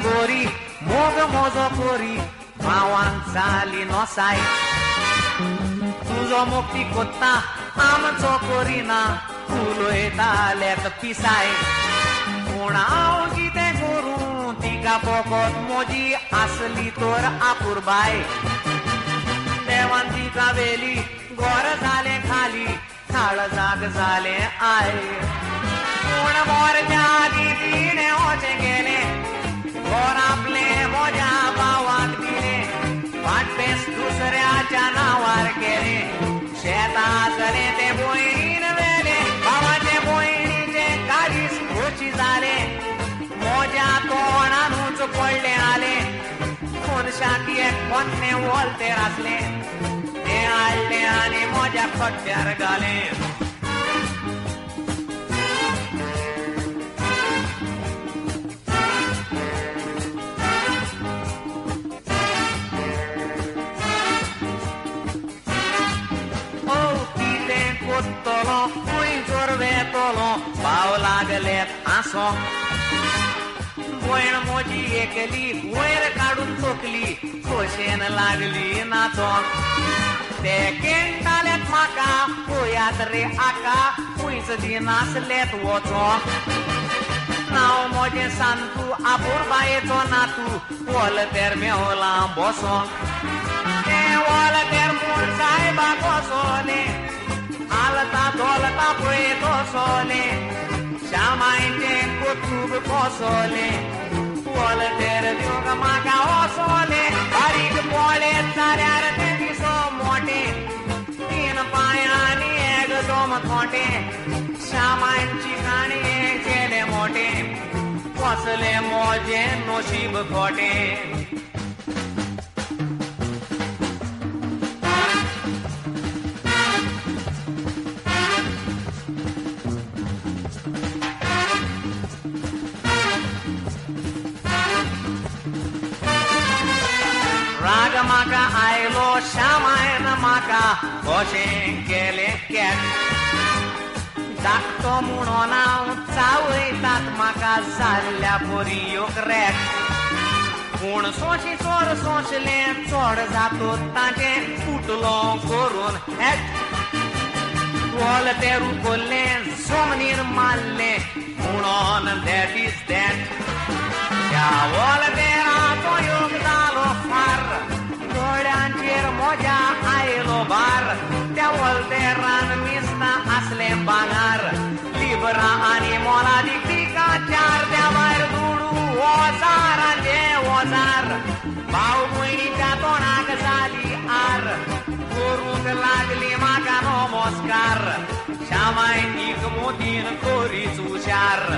बोरी मोग मोजो कोरी भावांक जाली नोसाय तुजो मोगती कोत्ता आमचो कोरिना उलयतालेत पिसाय पूण हांव कितें करूं तिका फकत म्हजी आसली तर आपुरबाय देवान तिका वेली गोर जालें खाली काळजाक जालें आय पूण मोरच्या दितीने वचें गेलें घर आपलें म्हज्या भावाक दिलें फाटपेस दुसऱ्याच्या नांवार केलें शेत आसलें तें भयणीन वेलें भावाचे भयणीचे काडीस खोची जालें म्हज्या तोंडानूच पडलें आलें मनशाक एक पोन्नें वोलतेर आसलें तें हाडलें आनी म्हज्या कट्ट्यार घालें कोत्तलो खूंय जोरवेतलो भाव लागलेत आसो भयण म्हजी एकली वयर काडून तोकली खोशेन लागली नाचोंक ते केंटालेत म्हाका पळयात रे आका खूंयच दिनासलेत वचोंक नांव म्हजें सांतू आपुरबायेचो नातू वोलतेर मेवलां बसोंक तें वोलतेर म्हूण सायबाक वचोलें आलता दोलता पळयत वचोलें श्यामायचें कोतूब कोसोलें वोलतेर दिवंक म्हाका वचोलें बारीक पोळें जाल्यार तें दिसो मोटें 3 पांयांनी एकदम खोटें श्यामायची काणी केलें मोटें वचलें म्हजें नशीब खोटें राग म्हाका आयलो श्यामायन म्हाका कशें केलें केट धाकटो म्हणून हांव चावयतात म्हाका जाल्ल्या पोरयोक रेट पूण सोंशी चोर सोंसलें चोड जातो ताचें फुटलो करून हेट वोलतेर उखल्लें जमनीर मारलें म्हणून दॅट इज दॅट त्या वोलतेराचो योग जालो फार दोळ्यांचेर म्हज्या आयलो भार त्या वोलतेरान मिस्ता आसलें भांगार लिबरां आनी मोलादीक तिका 4 त्या भायर दुडू ओजारांचे ओजार भाव भयणीच्या तोंडाक जाली आर करूंक लागली म्हाका नमस्कार श्यामायनीक मोतीन करीच हुशार